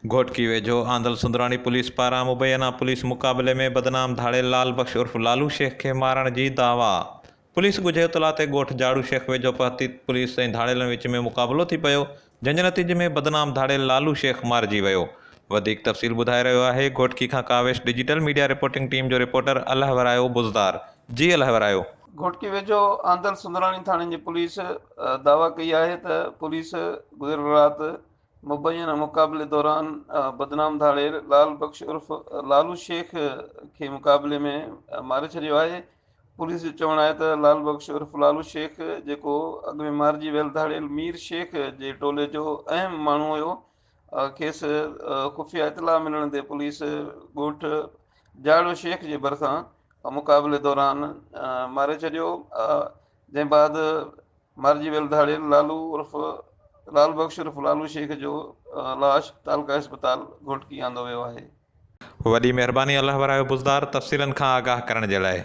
घोटकी वेझो आंदल सुंदराणी पुलिस पारां मुबैना पुलिस मुक़ाबले में बदनाम धाड़े लाल बख्श उर्फ लालू शेख खे मारण जी दावा। पुलिस ॻुझे इतला ते ॻोठ झाड़ू शेख वेझो पहुती पुलिस ऐं धाड़ेलनि विच में मुक़ाबलो थी पियो, जंहिंजे नतीजे में बदनाम धाड़े लालू शेख मारिजी वियो। वधीक तफ़सील ॿुधाए रहियो आहे घोटकी खां कावेश डिजिटल मीडिया रिपोर्टिंग टीम जो रिपोर्टर अलहवरायो बुज़दार। जी अलहवरायो। घोटकी वेझो आंदल सुंदराणी थाणे जी पुलिस दावा कई आहे त पुलिस गुज़िरियल राति मुबैना मुक़ाबले दौरान बदनाम धाड़े लाल बख्श उर्फ लालू शेख खे मुक़ाबले में मारे छॾियो आहे। पुलिस जो चवणु आहे त लाल बख्श उर्फ लालू शेख जेको अॻु में मारिजी वियल धाड़ेल मीर शेख जे टोले जो अहम माण्हू हुयो, खेसि खुफ़िया इतला मिलण ते पुलिस ॻोठ झाड़ू शेख जे भरिसां मुक़ाबले दौरान मारे छॾियो, जंहिं बाद मारिजी वियल धाड़ेल लाल बख्श उर्फ लालू शेख जो लाश तालका अस्पताल घोटकी आंदो वियो आहे। वॾी महिरबानी अलहवरायो बुज़दार तफ़सीलनि खां आगाह करण जे लाइ।